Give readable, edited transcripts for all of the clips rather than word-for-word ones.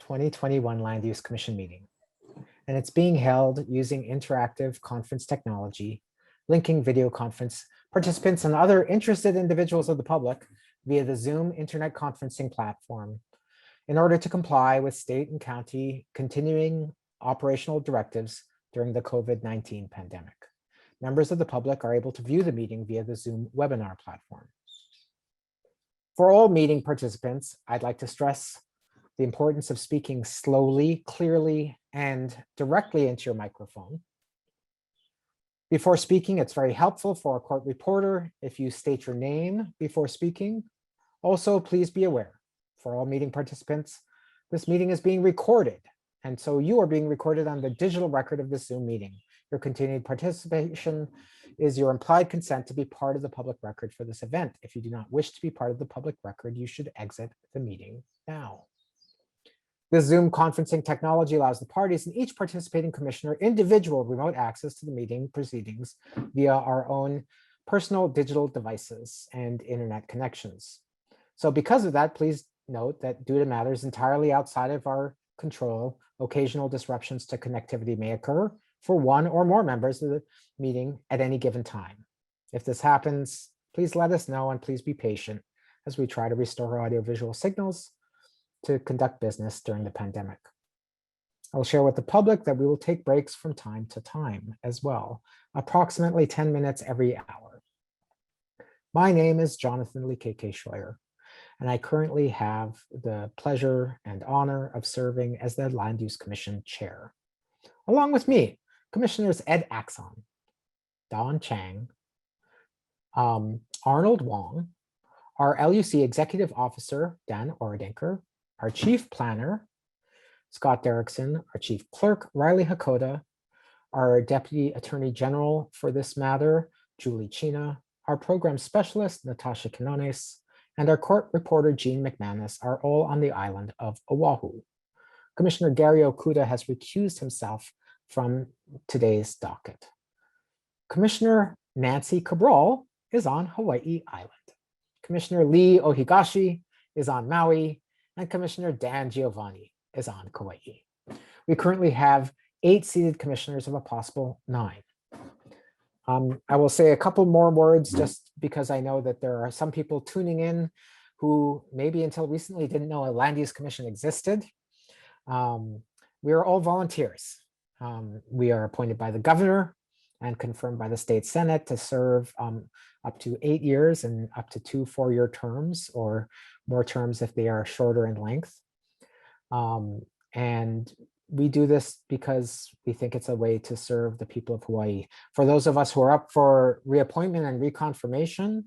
2021 Land Use Commission meeting. And it's being held using interactive conference technology, linking video conference participants and other interested individuals of the public via the Zoom internet conferencing platform in order to comply with state and county continuing operational directives during the COVID-19 pandemic. Members of the public are able to view the meeting via the Zoom webinar platform. For all meeting participants, I'd like to stress the importance of speaking slowly, clearly, and directly into your microphone. Before speaking, it's very helpful for a court reporter if you state your name before speaking. Also, please be aware, for all meeting participants, this meeting is being recorded, and so you are being recorded on the digital record of this Zoom meeting. Your continued participation is your implied consent to be part of the public record for this event. If you do not wish to be part of the public record, you should exit the meeting now. This Zoom conferencing technology allows the parties and each participating commissioner individual remote access to the meeting proceedings via our own personal digital devices and internet connections. So because of that, please note that due to matters entirely outside of our control, occasional disruptions to connectivity may occur for one or more members of the meeting at any given time. If this happens, please let us know and please be patient as we try to restore audiovisual signals to conduct business during the pandemic. I'll share with the public that we will take breaks from time to time as well, approximately 10 minutes every hour. My name is Jonathan Likeke Scheuer, and I currently have the pleasure and honor of serving as the Land Use Commission Chair. Along with me, Commissioners Ed Axon, Don Chang, Arnold Wong, our LUC Executive Officer, Dan Ordenker, our Chief Planner, Scott Derrickson, our Chief Clerk, Riley Hakoda, our Deputy Attorney General for this matter, Julie Chena, our Program Specialist, Natasha Quinones, and our Court Reporter, Jean McManus, are all on the island of Oahu. Commissioner Gary Okuda has recused himself from today's docket. Commissioner Nancy Cabral is on Hawaii Island. Commissioner Lee Ohigashi is on Maui, and Commissioner Dan Giovanni is on Kauai. We currently have 8 seated commissioners of a possible 9. I will say a couple more words just because I know that there are some people tuning in who maybe until recently didn't know a Land Use Commission existed. We are all volunteers. We are appointed by the governor and confirmed by the state senate to serve up to 8 years and up to 2 4-year terms, or more terms if they are shorter in length. And we do this because we think it's a way to serve the people of Hawaii. For those of us who are up for reappointment and reconfirmation,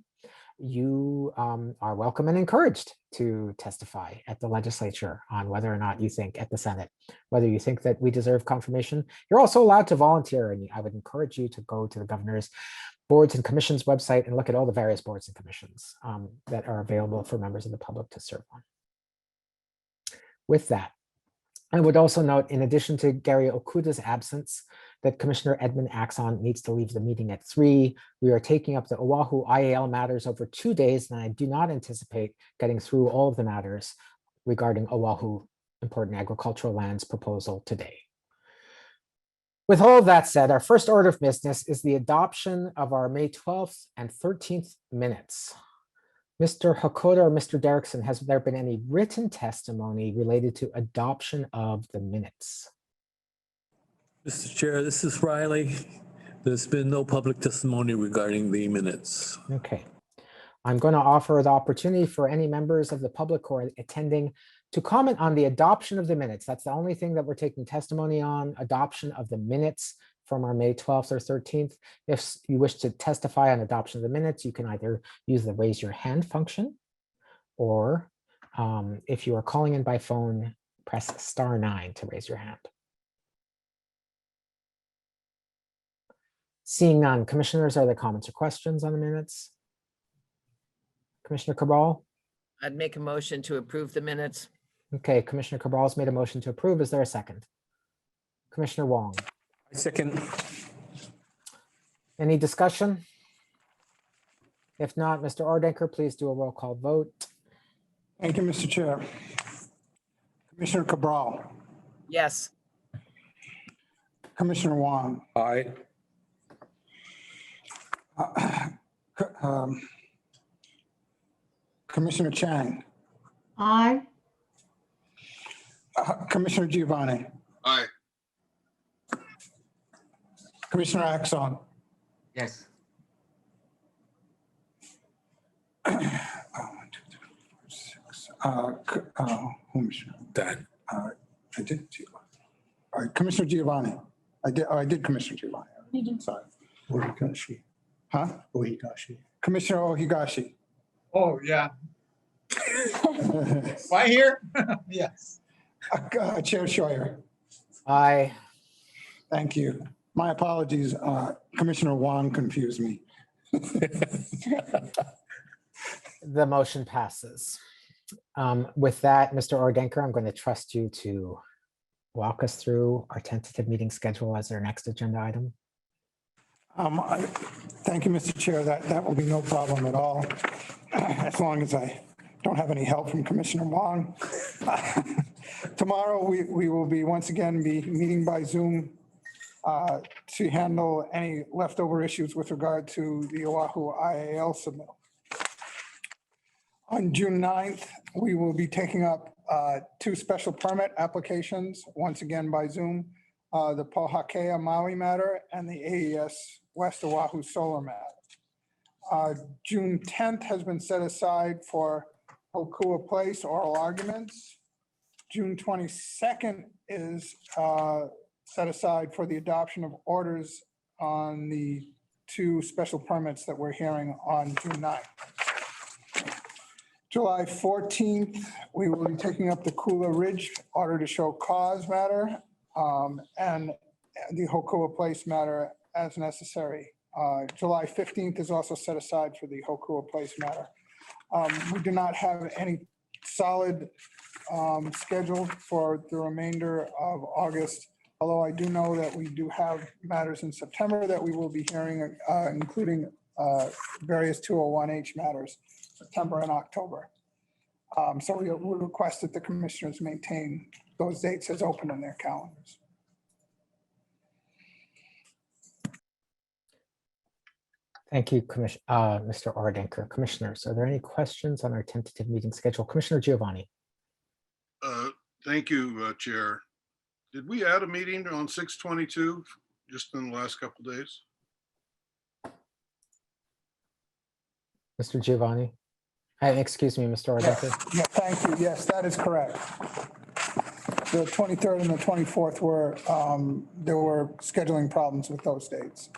you are welcome and encouraged to testify at the legislature on whether or not you think at the Senate, whether you think that we deserve confirmation. You're also allowed to volunteer, and I would encourage you to go to the governor's boards and commissions website and look at all the various boards and commissions that are available for members of the public to serve on. With that, I would also note, in addition to Gary Okuda's absence, that Commissioner Edmund Axon needs to leave the meeting at 3. We are taking up the Oahu IAL matters over 2 days, and I do not anticipate getting through all of the matters regarding Oahu Important Agricultural Lands proposal today. With all of that said, our first order of business is the adoption of our May 12th and 13th minutes. Mr. Hakoda or Mr. Derrickson, has there been any written testimony related to adoption of the minutes? Mr. Chair, this is Riley. There's been no public testimony regarding the minutes. Okay. I'm going to offer the opportunity for any members of the public who are attending to comment on the adoption of the minutes. That's the only thing that we're taking testimony on, adoption of the minutes from our May 12th or 13th. If you wish to testify on adoption of the minutes, you can either use the raise your hand function, or if you are calling in by phone, press *9 to raise your hand. Seeing none, commissioners, are there comments or questions on the minutes? Commissioner Cabral? I'd make a motion to approve the minutes. Okay, Commissioner Cabral has made a motion to approve. Is there a second? Commissioner Wong? I second. Any discussion? If not, Mr. Ordenker, please do a roll call vote. Thank you, Mr. Chair. Commissioner Cabral, Yes. Commissioner Wong, Aye. Commissioner Chang, Aye. Commissioner Giovanni, Aye. Commissioner Axon. Yes. Done. I did. All right, Commissioner Giovanni. I did Commissioner Giovanni. You did. Sorry. Ohigashi. Huh? Ohigashi. Commissioner Ohigashi. Oh, yeah. Am I here? Yes. Chair Scheuer. Aye. Thank you. My apologies. Commissioner Wong confused me. The motion passes. With that, Mr. Ordenker, I'm going to trust you to walk us through our tentative meeting schedule as our next agenda item. Thank you, Mr. Chair. That will be no problem at all, as long as I don't have any help from Commissioner Wong. Tomorrow, we will be once again be meeting by Zoom to handle any leftover issues with regard to the Oahu IAL submittal. On June 9th, we will be taking up two special permit applications, once again by Zoom, the Pohakea Maui matter and the AES West Oahu solar matter. June 10th has been set aside for Hokua Place oral arguments. June 22nd is set aside for the adoption of orders on the two special permits that we're hearing on June 9th. July 14th, we will be taking up the Kula Ridge order to show cause matter and the Hokua Place matter as necessary. July 15th is also set aside for the Hokua Place matter. We do not have any solid schedule for the remainder of August, although I do know that we do have matters in September that we will be hearing, including various 201H matters, September and October. So we request that the commissioners maintain those dates as open in their calendars. Thank you, Mr. Ordenker. Commissioners, are there any questions on our tentative meeting schedule? Commissioner Giovanni. Thank you, Chair. Did we add a meeting on 6/22 just in the last couple of days? Mr. Giovanni? Excuse me, Mr. Ordenker. Yeah, thank you. Yes, that is correct. The 23rd and the 24th were, there were scheduling problems with those dates.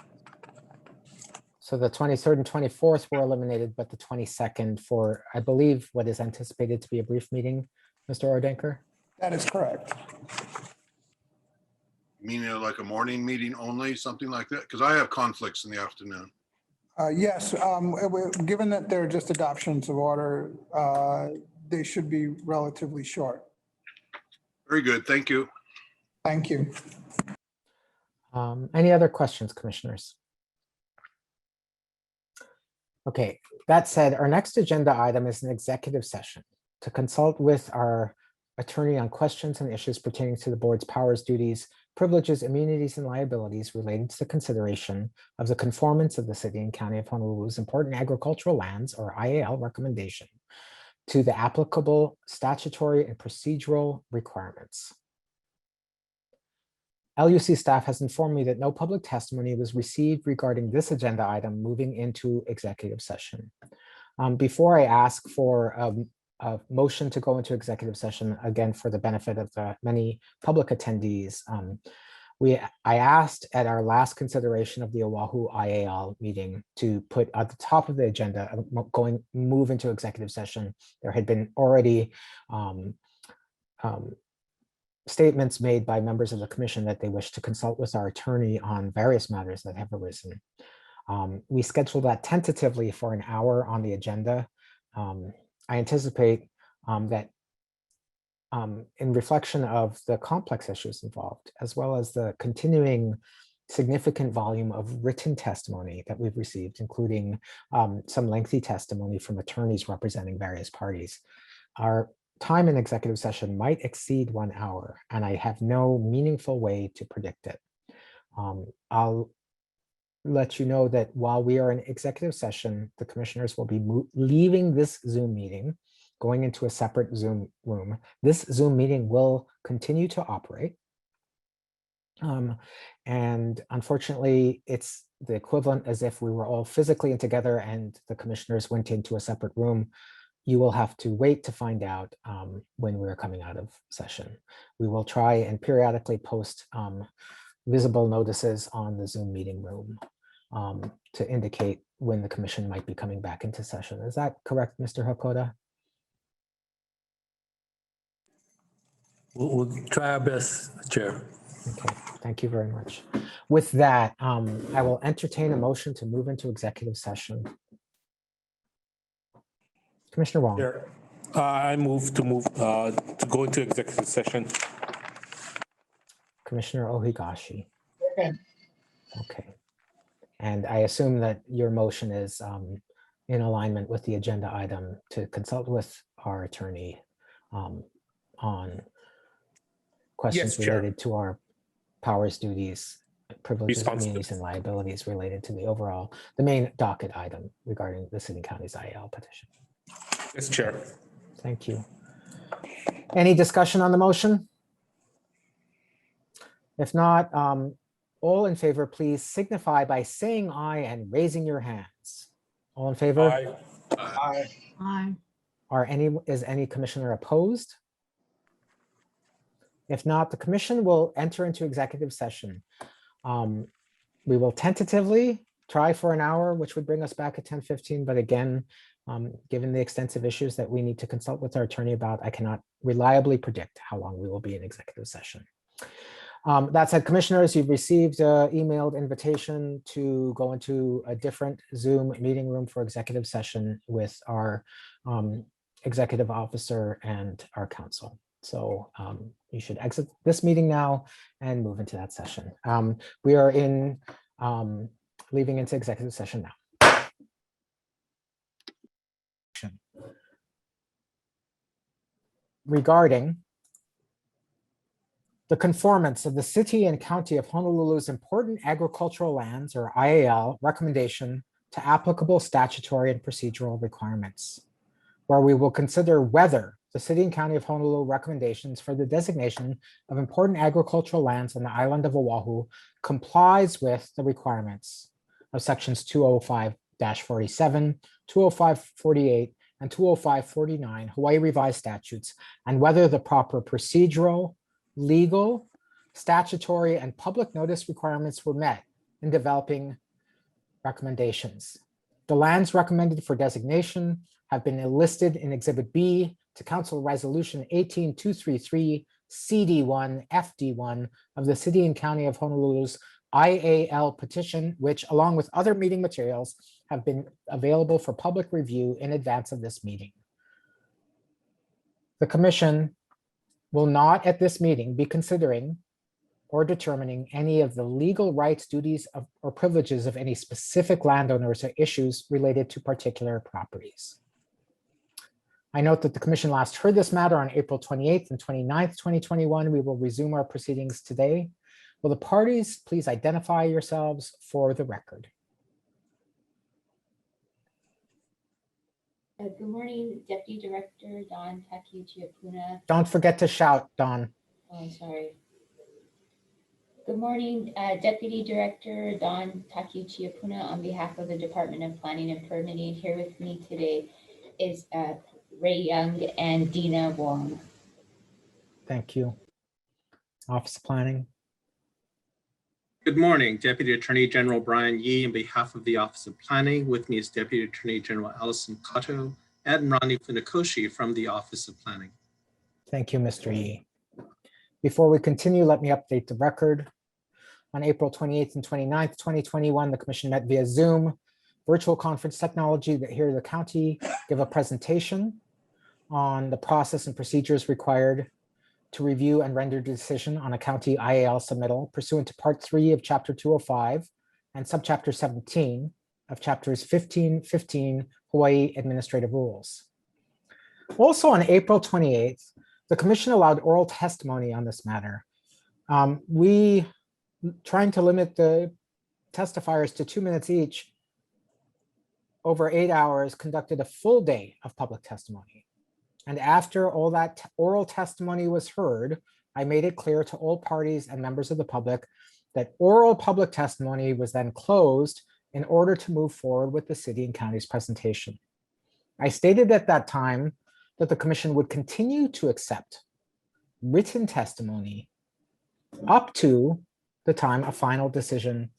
So the 23rd and 24th were eliminated, but the 22nd for, I believe, what is anticipated to be a brief meeting, Mr. Ordenker? That is correct. Meaning like a morning meeting only, something like that? Because I have conflicts in the afternoon. Yes, given that they're just adoptions of order, they should be relatively short. Very good. Thank you. Thank you. Any other questions, commissioners? Okay, that said, our next agenda item is an executive session to consult with our attorney on questions and issues pertaining to the board's powers, duties, privileges, immunities, and liabilities related to the consideration of the conformance of the city and county of Honolulu's important agricultural lands, or IAL recommendation, to the applicable statutory and procedural requirements. LUC staff has informed me that no public testimony was received regarding this agenda item moving into executive session. Before I ask for a motion to go into executive session, again, for the benefit of the many public attendees, I asked at our last consideration of the Oahu IAL meeting to put at the top of the agenda, move into executive session. There had been already statements made by members of the commission that they wish to consult with our attorney on various matters that have arisen. We scheduled that tentatively for an hour on the agenda. I anticipate that in reflection of the complex issues involved, as well as the continuing significant volume of written testimony that we've received, including some lengthy testimony from attorneys representing various parties, our time in executive session might exceed 1 hour, and I have no meaningful way to predict it. I'll let you know that while we are in executive session, the commissioners will be leaving this Zoom meeting, going into a separate Zoom room. This Zoom meeting will continue to operate. And unfortunately, it's the equivalent as if we were all physically together and the commissioners went into a separate room. You will have to wait to find out when we're coming out of session. We will try and periodically post visible notices on the Zoom meeting room to indicate when the commission might be coming back into session. Is that correct, Mr. Hakoda? We'll try our best, Chair. Okay, thank you very much. With that, I will entertain a motion to move into executive session. Commissioner Wong. Chair, I move to go into executive session. Commissioner Ohigashi. Second. Okay. And I assume that your motion is in alignment with the agenda item to consult with our attorney on questions Yes, Chair. related to our powers, duties, privileges, Responsibilities. immunities, and liabilities related to the main docket item regarding the city and county's IAL petition. Yes, Chair. Thank you. Any discussion on the motion? If not, all in favor, please signify by saying aye and raising your hands. All in favor? Aye. Aye. Aye. Is any commissioner opposed? If not, the commission will enter into executive session. We will tentatively try for an hour, which would bring us back at 10:15. But again, given the extensive issues that we need to consult with our attorney about, I cannot reliably predict how long we will be in executive session. That said, commissioners, you've received an emailed invitation to go into a different Zoom meeting room for executive session with our executive officer and our counsel. So you should exit this meeting now and move into that session. We are leaving into executive session now. Regarding the conformance of the city and county of Honolulu's important agricultural lands, or IAL, recommendation to applicable statutory and procedural requirements, where we will consider whether the city and county of Honolulu recommendations for the designation of important agricultural lands on the island of Oahu complies with the requirements of sections 205-47, 205-48, and 205-49 Hawaii Revised Statutes, and whether the proper procedural, legal, statutory, and public notice requirements were met in developing recommendations. The lands recommended for designation have been enlisted in Exhibit B to Council Resolution 18233 CD1 FD1 of the City and County of Honolulu's IAL petition, which, along with other meeting materials, have been available for public review in advance of this meeting. The Commission will not at this meeting be considering or determining any of the legal rights, duties, or privileges of any specific landowners or issues related to particular properties. I note that the Commission last heard this matter on April 28th and 29th, 2021. We will resume our proceedings today. Will the parties please identify yourselves for the record? Good morning, Deputy Director Don Takeuchi-Apuna. Don't forget to shout, Don. Oh, I'm sorry. Good morning, Deputy Director Don Takeuchi-Apuna. On behalf of the Department of Planning and Permitting, here with me today is Ray Young and Dina Wong. Thank you. Office of Planning. Good morning, Deputy Attorney General Brian Yee. On behalf of the Office of Planning, with me is Deputy Attorney General Allison Kato and Ronnie Funakoshi from the Office of Planning. Thank you, Mr. Yee. Before we continue, let me update the record. On April 28th and 29th, 2021, the Commission met via Zoom, virtual conference technology that here the county give a presentation on the process and procedures required to review and render decision on a county IAL submittal pursuant to Part 3 of Chapter 205 and Subchapter 17 of Chapters 15 Hawaii Administrative Rules. Also on April 28th, the commission allowed oral testimony on this matter. We, trying to limit the testifiers to 2 minutes each, over 8 hours, conducted a full day of public testimony. And after all that oral testimony was heard, I made it clear to all parties and members of the public that oral public testimony was then closed in order to move forward with the city and county's presentation. I stated at that time that the commission would continue to accept written testimony up to the time a final decision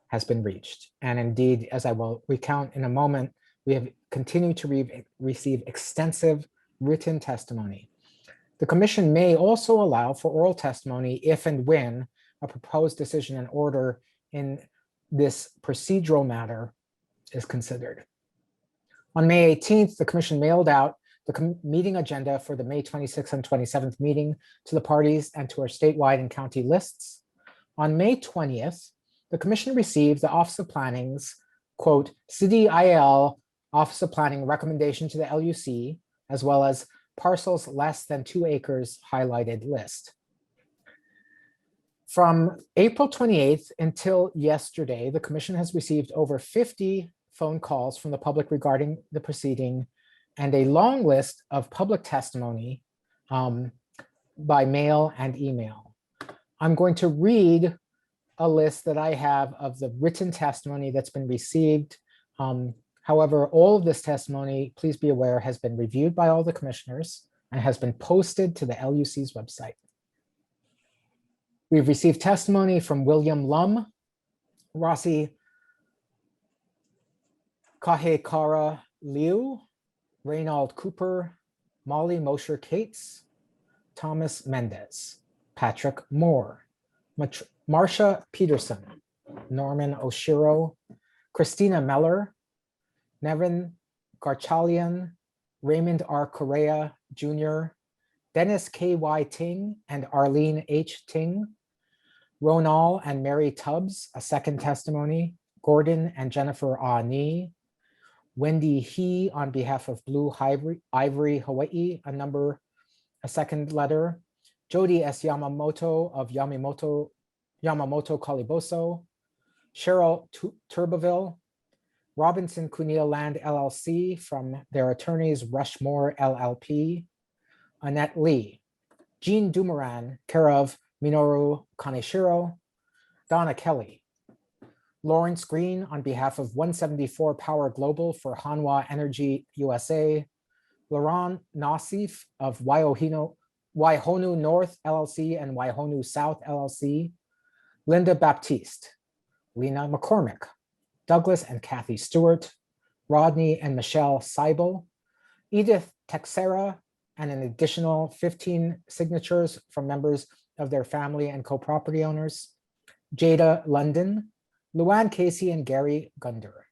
has been reached. And indeed, as I will recount in a moment, we have continued to receive extensive written testimony. The commission may also allow for oral testimony if and when a proposed decision and order in this procedural matter is considered. On May 18th, the commission mailed out the meeting agenda for the May 26th and 27th meeting to the parties and to our statewide and county lists. On May 20th, the commission received the Office of Planning's, quote, City IL Office of Planning recommendation to the LUC, as well as parcels less than 2 acres highlighted list. From April 28th until yesterday, the commission has received over 50 phone calls from the public regarding the proceeding and a long list of public testimony by mail and email. I'm going to read a list that I have of the written testimony that's been received. However, all of this testimony, please be aware, has been reviewed by all the commissioners and has been posted to the LUC's website. We've received testimony from William Lum, Rossi Kahekara Liu, Reynold Cooper, Molly Mosher Cates, Thomas Mendez, Patrick Moore, Marsha Peterson, Norman Oshiro, Christina Meller, Nevin Garchalian, Raymond R. Correa Jr., Dennis K.Y. Ting and Arlene H. Ting, Ronal and Mary Tubbs, a second testimony, Gordon and Jennifer Ah Nee, Wendy He on behalf of Blue Ivory Hawaii, a second letter, Jody S. Yamamoto of Yamamoto Kaliboso, Cheryl Turbeville, Robinson Cuneo Land LLC from their attorneys Rushmore LLP, Annette Lee, Jean Dumoran, care of Minoru Kaneshiro, Donna Kelly, Lawrence Green on behalf of 174 Power Global for Hanwha Energy USA, Laurent Nassif of Waihonu North LLC and Waihonu South LLC, Linda Baptiste, Lena McCormick, Douglas and Kathy Stewart, Rodney and Michelle Seibel, Edith Texera, and an additional 15 signatures from members of their family and co-property owners, Jada London, Luann Casey and Gary Gunder,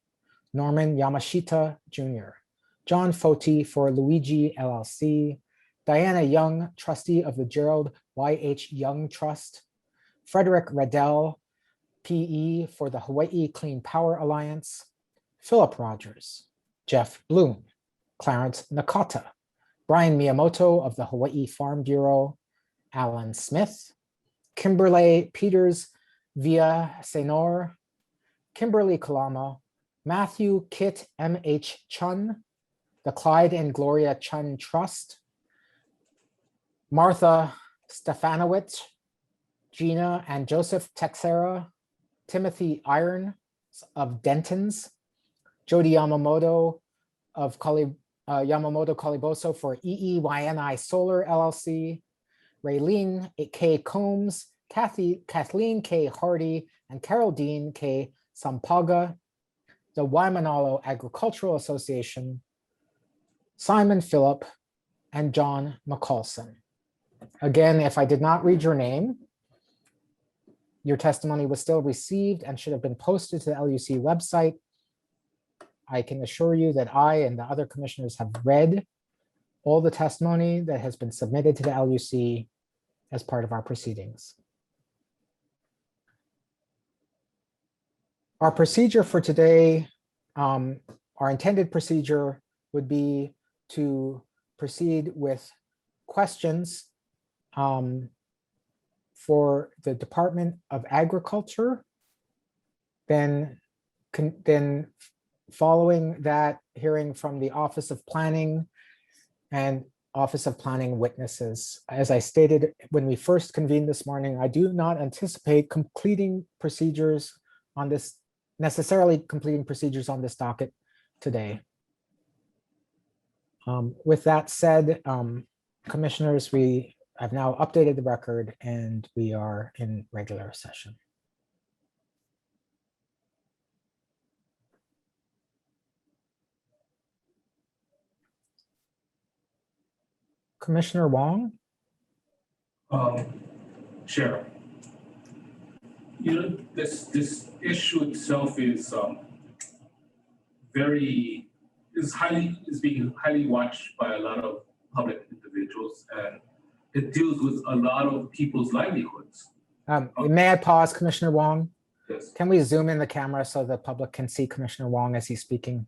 Norman Yamashita Jr., John Foti for Luigi LLC, Diana Young, trustee of the Gerald Y.H. Young Trust, Frederick Riddell, PE for the Hawaii Clean Power Alliance, Philip Rogers, Jeff Bloom, Clarence Nakata, Brian Miyamoto of the Hawaii Farm Bureau, Alan Smith, Kimberly Peters via Senor, Kimberly Kalama, Matthew Kit M.H. Chun, the Clyde and Gloria Chun Trust, Martha Stefanowicz, Gina and Joseph Texera, Timothy Iron of Denton's, Jody Yamamoto of Yamamoto Kaliboso for EEYNI Solar LLC, Raylene K. Combs, Kathleen K. Hardy, and Carol Dean K. Sampaga, the Waimanalo Agricultural Association, Simon Phillip, and John McCaulson. Again, if I did not read your name, your testimony was still received and should have been posted to the LUC website. I can assure you that I and the other commissioners have read all the testimony that has been submitted to the LUC as part of our proceedings. Our procedure for today, our intended procedure would be to proceed with questions for the Department of Agriculture. Then following that, hearing from the Office of Planning and Office of Planning witnesses. As I stated when we first convened this morning, I do not anticipate necessarily completing procedures on this docket today. With that said, commissioners, I've now updated the record and we are in regular session. Commissioner Wong? Chair, this issue itself is being highly watched by a lot of public individuals, and it deals with a lot of people's livelihoods. May I pause, Commissioner Wong? Yes. Can we zoom in the camera so the public can see Commissioner Wong as he's speaking?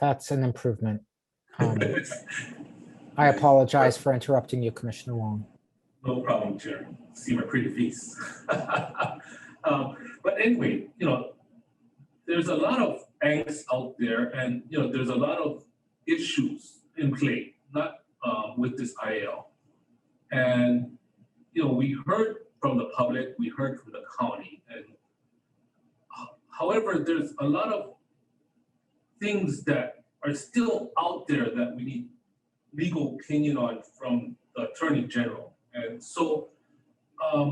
That's an improvement. I apologize for interrupting you, Commissioner Wong. No problem, Chair. See my pretty face. But anyway, there's a lot of angst out there, and there's a lot of issues in play, not with this IL. And we heard from the public, we heard from the county, and however, there's a lot of things that are still out there that we need legal opinion on from the Attorney General. And so I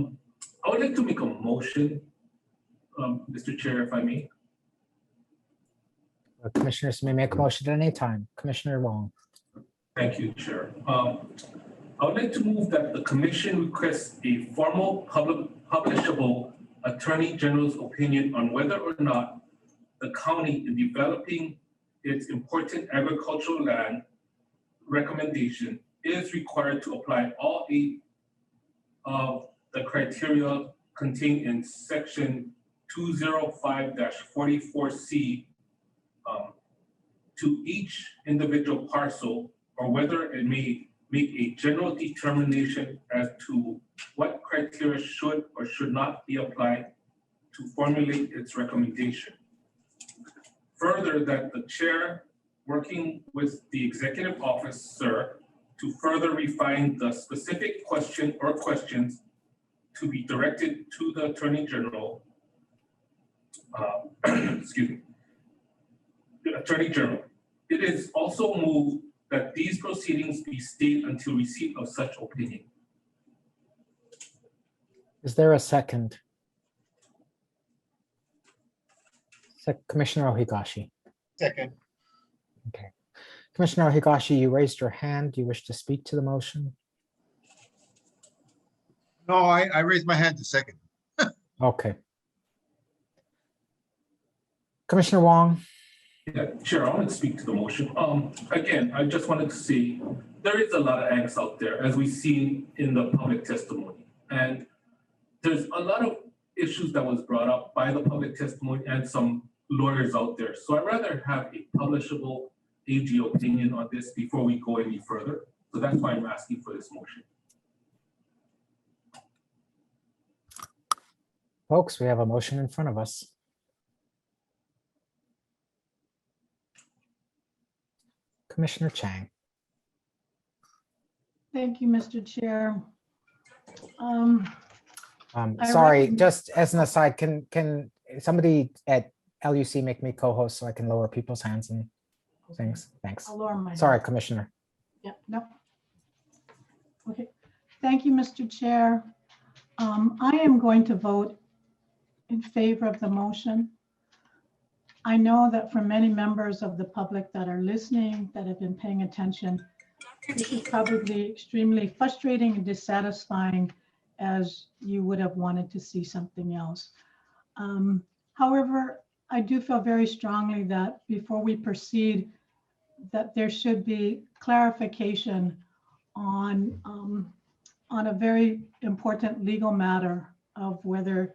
would like to make a motion, Mr. Chair, if I may. Commissioners may make a motion at any time. Commissioner Wong. Thank you, Chair. I would like to move that the commission requests a formal publishable Attorney General's opinion on whether or not the county in developing its important agricultural land recommendation is required to apply all 8 of the criteria contained in section 205-44C to each individual parcel, or whether it may make a general determination as to what criteria should or should not be applied to formulate its recommendation. Further, that the chair, working with the executive officer to further refine the specific question or questions to be directed to the Attorney General, excuse me, the Attorney General. It is also moved that these proceedings be stayed until receipt of such opinion. Is there a second? Commissioner Ohigashi. Second. Okay. Commissioner Ohigashi, you raised your hand. Do you wish to speak to the motion? No, I raised my hand to second. Okay. Commissioner Wong. Yeah, Chair, I want to speak to the motion. Again, I just wanted to say there is a lot of angst out there, as we see in the public testimony. And there's a lot of issues that was brought up by the public testimony and some lawyers out there. So I'd rather have a publishable AG opinion on this before we go any further. So that's why I'm asking for this motion. Folks, we have a motion in front of us. Commissioner Chang. Thank you, Mr. Chair. Sorry, just as an aside, can somebody at LUC make me co-host so I can lower people's hands and things? Thanks. I'll lower my hand. Sorry, Commissioner. Yeah, no. Okay, thank you, Mr. Chair. I am going to vote in favor of the motion. I know that for many members of the public that are listening, that have been paying attention, this is probably extremely frustrating and dissatisfying, as you would have wanted to see something else. However, I do feel very strongly that before we proceed that there should be clarification on a very important legal matter of whether,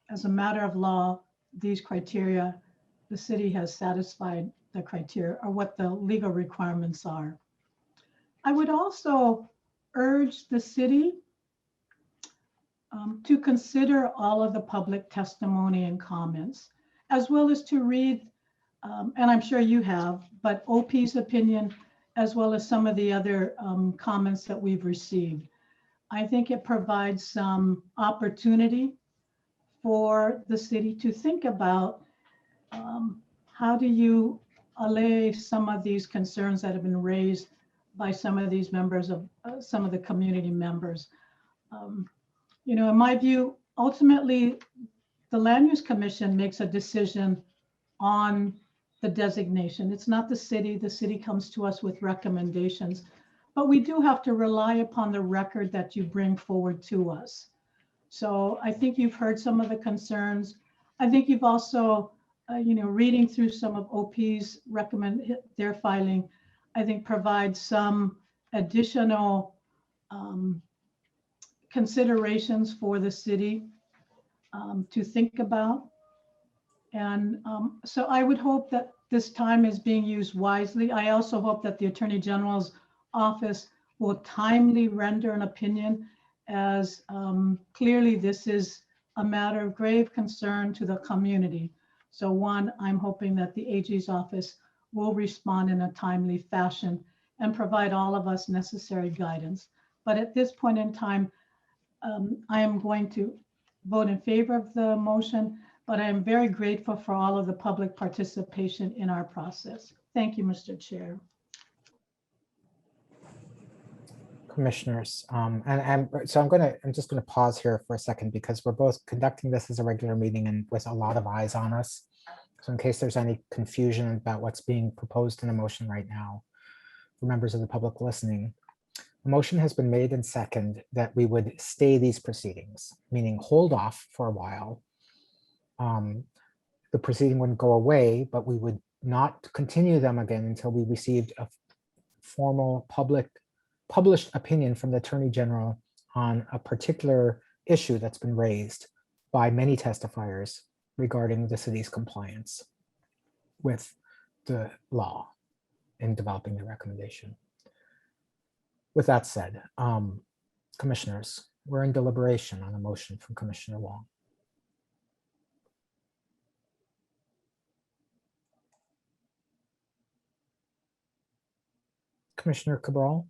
as a matter of law, these criteria, the city has satisfied the criteria or what the legal requirements are. I would also urge the city to consider all of the public testimony and comments, as well as to read, and I'm sure you have, but OP's opinion, as well as some of the other comments that we've received. I think it provides some opportunity for the city to think about how do you allay some of these concerns that have been raised by some of these members of some of the community members. You know, in my view, ultimately, the Land Use Commission makes a decision on the designation. It's not the city. The city comes to us with recommendations, but we do have to rely upon the record that you bring forward to us. So I think you've heard some of the concerns. I think you've also, you know, reading through some of OP's their filing, I think provides some additional considerations for the city to think about. And so I would hope that this time is being used wisely. I also hope that the Attorney General's office will timely render an opinion, as clearly this is a matter of grave concern to the community. So one, I'm hoping that the AG's office will respond in a timely fashion and provide all of us necessary guidance. But at this point in time, I am going to vote in favor of the motion, but I am very grateful for all of the public participation in our process. Thank you, Mr. Chair. Commissioners, so I'm just gonna pause here for a second because we're both conducting this as a regular meeting and with a lot of eyes on us. So in case there's any confusion about what's being proposed in the motion right now, for members of the public listening, a motion has been made and second that we would stay these proceedings, meaning hold off for a while. The proceeding wouldn't go away, but we would not continue them again until we received a formal published opinion from the Attorney General on a particular issue that's been raised by many testifiers regarding the city's compliance with the law in developing the recommendation. With that said, commissioners, we're in deliberation on a motion from Commissioner Wong. Commissioner Cabral?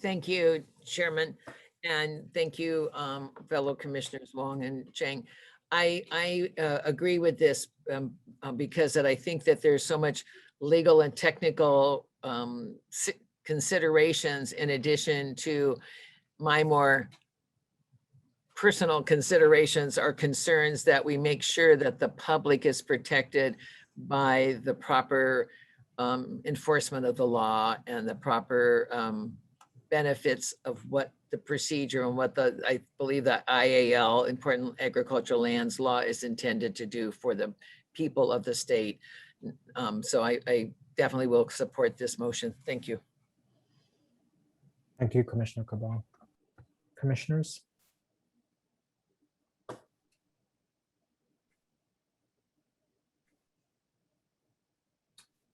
Thank you, Chairman, and thank you, fellow Commissioners Wong and Chang. I agree with this because I think that there's so much legal and technical considerations in addition to my more personal considerations or concerns, that we make sure that the public is protected by the proper enforcement of the law and the proper benefits of what the procedure and what I believe that IAL, Important Agricultural Lands Law, is intended to do for the people of the state. So I definitely will support this motion. Thank you. Thank you, Commissioner Cabral. Commissioners?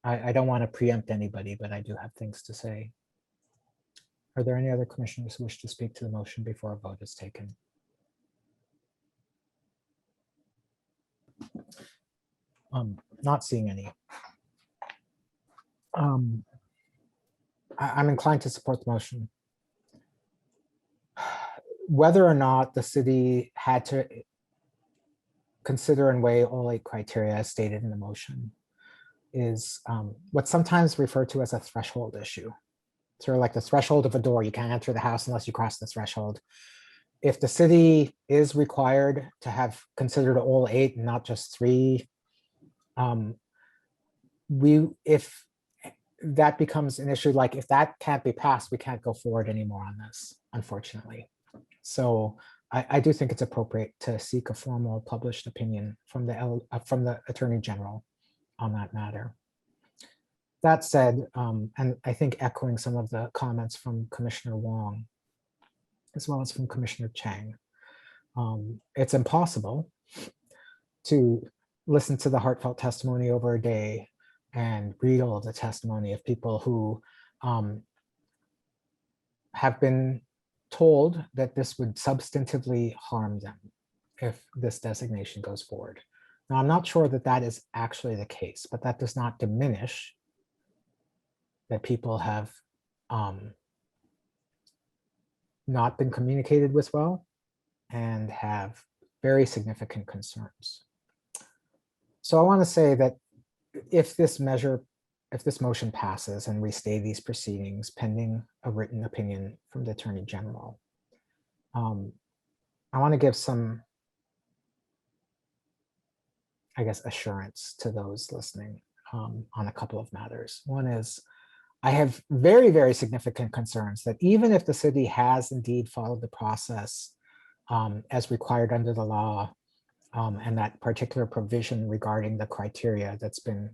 I don't want to preempt anybody, but I do have things to say. Are there any other commissioners who wish to speak to the motion before a vote is taken? Not seeing any. I'm inclined to support the motion. Whether or not the city had to consider and weigh all 8 criteria as stated in the motion is what's sometimes referred to as a threshold issue. Sort of like the threshold of a door. You can't enter the house unless you cross the threshold. If the city is required to have considered all 8 and not just 3, if that becomes an issue, like if that can't be passed, we can't go forward anymore on this, unfortunately. So I do think it's appropriate to seek a formal published opinion from the Attorney General on that matter. That said, and I think echoing some of the comments from Commissioner Wong, as well as from Commissioner Chang, it's impossible to listen to the heartfelt testimony over a day and read all of the testimony of people who have been told that this would substantively harm them if this designation goes forward. Now, I'm not sure that that is actually the case, but that does not diminish that people have not been communicated with well and have very significant concerns. So I want to say that if this motion passes and we stay these proceedings pending a written opinion from the Attorney General, I want to give some, I guess, assurance to those listening on a couple of matters. One is, I have very, very significant concerns that even if the city has indeed followed the process as required under the law, and that particular provision regarding the criteria that's been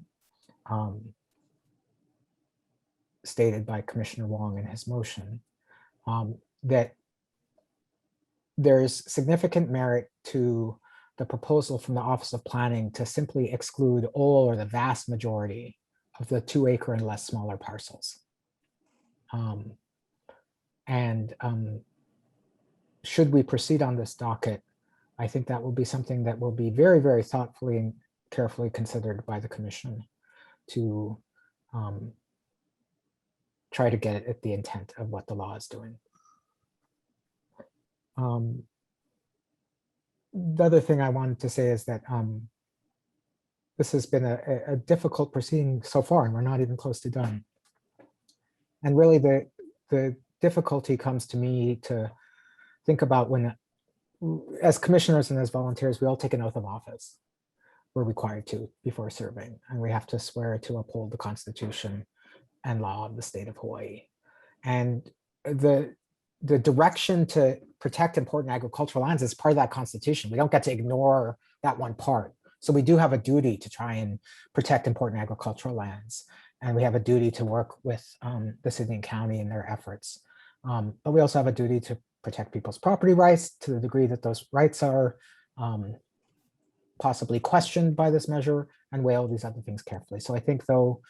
stated by Commissioner Wong in his motion, that there's significant merit to the proposal from the Office of Planning to simply exclude all or the vast majority of the 2 acre and less smaller parcels. Should we proceed on this docket, I think that will be something that will be very, very thoughtfully and carefully considered by the Commission to try to get at the intent of what the law is doing. The other thing I wanted to say is that this has been a difficult proceeding so far, and we're not even close to done. And really the difficulty comes to me to think about when, as commissioners and as volunteers, we all take an oath of office. We're required to before serving, and we have to swear to uphold the Constitution and law of the state of Hawaii. And the direction to protect important agricultural lands is part of that Constitution. We don't get to ignore that one part. So we do have a duty to try and protect important agricultural lands. And we have a duty to work with the city and county in their efforts. But we also have a duty to protect people's property rights to the degree that those rights are possibly questioned by this measure, and weigh all these other things carefully. So I think, though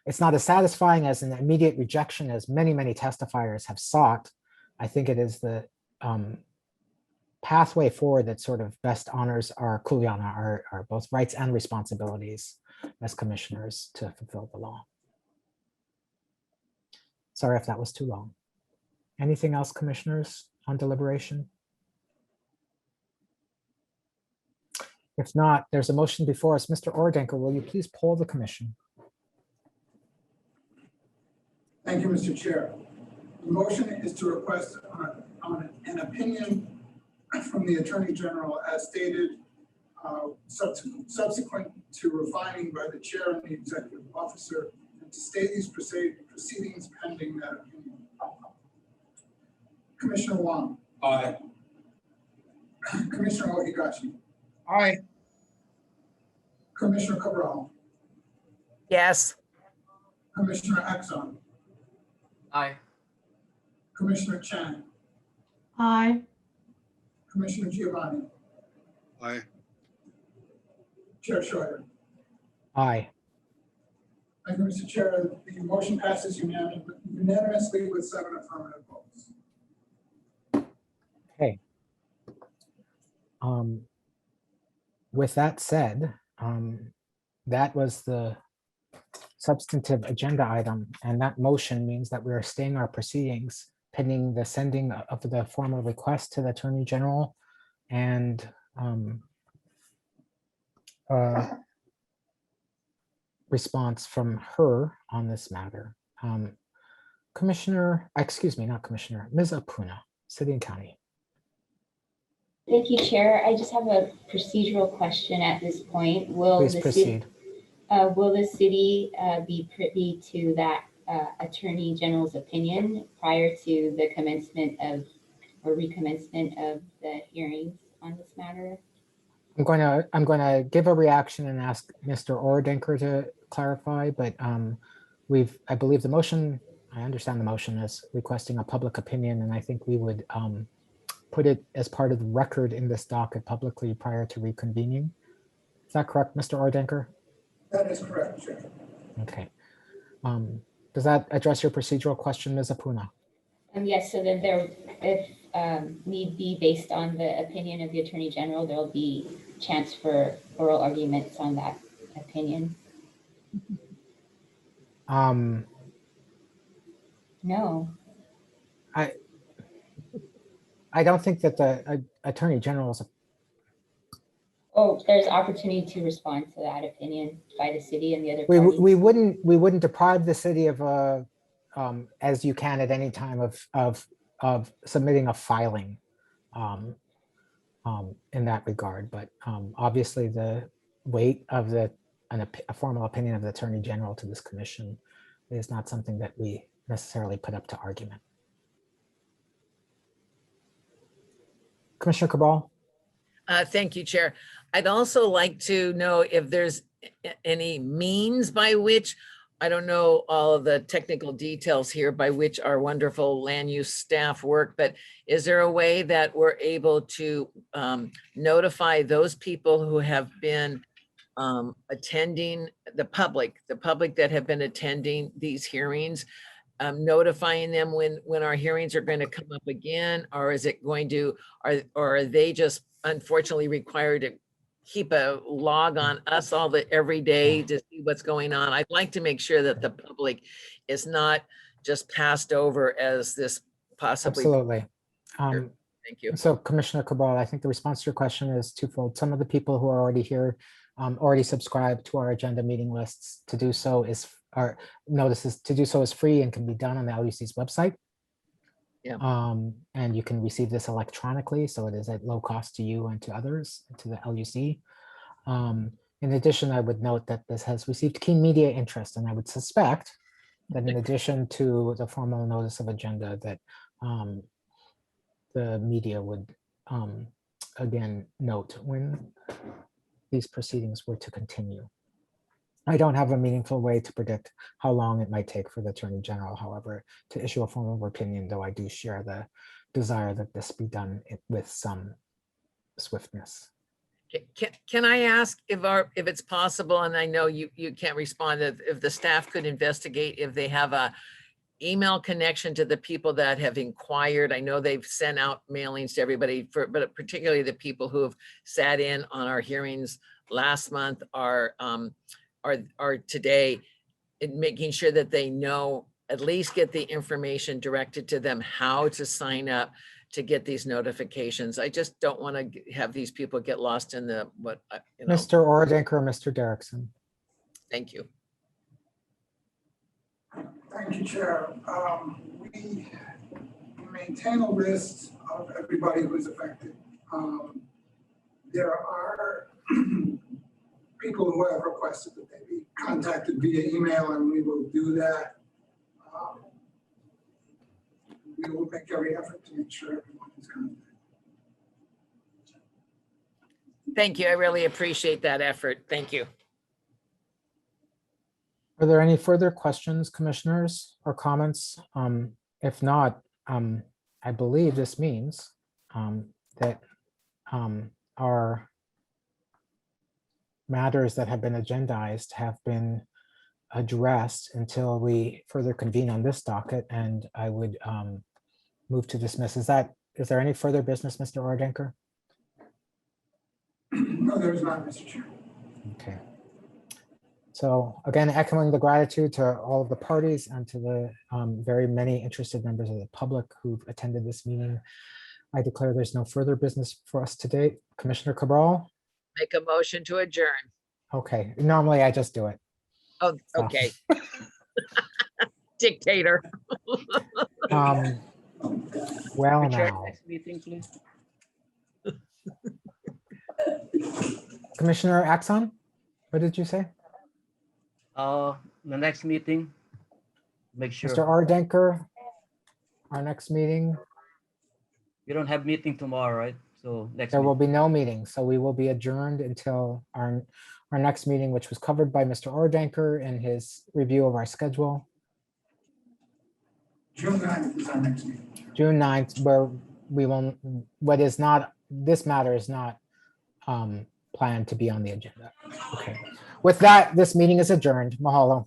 it's not as satisfying as an immediate rejection as many, many testifiers have sought, I think it is the pathway forward that sort of best honors our kuleana, our both rights and responsibilities as commissioners to fulfill the law. Sorry if that was too long. Anything else, commissioners, on deliberation? If not, there's a motion before us. Mr. Ordenker, will you please poll the commission? Thank you, Mr. Chair. The motion is to request on an opinion from the Attorney General as stated, subsequent to refining by the chair and the executive officer, and to stay these proceedings pending that opinion. Commissioner Wong. Aye. Commissioner Ohigashi. Aye. Commissioner Cabral. Yes. Commissioner Exxon. Aye. Commissioner Chan. Aye. Commissioner Giovanni. Aye. Chair Schroeder. Aye. Thank you, Mr. Chair. The motion passes unanimously with 7 affirmative votes. Okay. With that said, that was the substantive agenda item, and that motion means that we are staying our proceedings pending the sending of the formal request to the Attorney General and response from her on this matter. Commissioner, excuse me, not Commissioner, Ms. Apuna, City and County. Thank you, Chair. I just have a procedural question at this point. Please proceed. Will the city be privy to that Attorney General's opinion prior to the commencement of or recommencement of the hearings on this matter? I'm going to give a reaction and ask Mr. Ordenker to clarify, but I believe the motion, I understand the motion is requesting a public opinion, and I think we would put it as part of the record in this docket publicly prior to reconvening. Is that correct, Mr. Ordenker? That is correct, Chair. Okay. Does that address your procedural question, Ms. Apuna? Yes, so then there, if need be, based on the opinion of the Attorney General, there'll be chance for oral arguments on that opinion. No. I don't think that the Attorney General is. Oh, there's opportunity to respond to that opinion by the city and the other parties. We wouldn't deprive the city of as you can at any time of submitting a filing in that regard, but obviously the weight of a formal opinion of the Attorney General to this commission is not something that we necessarily put up to argument. Commissioner Cabral? Thank you, Chair. I'd also like to know if there's any means by which, I don't know all of the technical details here by which our wonderful land use staff work, but is there a way that we're able to notify those people who have been attending, the public that have been attending these hearings, notifying them when our hearings are going to come up again, or is it going to, or are they just unfortunately required to keep a log on us every day to see what's going on? I'd like to make sure that the public is not just passed over as this possibly. Absolutely. Thank you. So Commissioner Cabral, I think the response to your question is twofold. Some of the people who are already here already subscribe to our agenda meeting lists. To do so is, our notices to do so is free and can be done on the LUC's website. Yeah. And you can receive this electronically, so it is at low cost to you and to others, to the LUC. In addition, I would note that this has received keen media interest, and I would suspect that in addition to the formal notice of agenda, that the media would again note when these proceedings were to continue. I don't have a meaningful way to predict how long it might take for the Attorney General, however, to issue a formal opinion, though I do share the desire that this be done with some swiftness. Can I ask if it's possible, and I know you can't respond, if the staff could investigate if they have a email connection to the people that have inquired? I know they've sent out mailings to everybody, but particularly the people who have sat in on our hearings last month are today, in making sure that they know, at least get the information directed to them how to sign up to get these notifications. I just don't want to have these people get lost in the Mr. Ordenker or Mr. Derrickson. Thank you. Thank you, Chair. We maintain a list of everybody who's affected. There are people who have requested that they be contacted via email, and we will do that. We will make every effort to make sure everyone is contacted. Thank you. I really appreciate that effort. Thank you. Are there any further questions, commissioners, or comments? If not, I believe this means that our matters that have been agendized have been addressed until we further convene on this docket, and I would move to dismiss. Is there any further business, Mr. Ordenker? No, there's not, Mr. Chair. Okay. So again, echoing the gratitude to all of the parties and to the very many interested members of the public who've attended this meeting, I declare there's no further business for us today. Commissioner Cabral? Make a motion to adjourn. Okay, normally I just do it. Oh, So, okay. Dictator. Well, Chair, now, next meeting, please. Commissioner Axon, what did you say? The next meeting, make sure. Mr. Ordenker, our next meeting, We don't have meeting tomorrow, right? So next There will meeting. be no meeting, so we will be adjourned until our next meeting, which was covered by Mr. Ordanker in his review of our schedule, June 9th is our next meeting. June 9th, where we won't, what is not, this matter is not planned to be on the agenda. Okay. With that, this meeting is adjourned. Mahalo.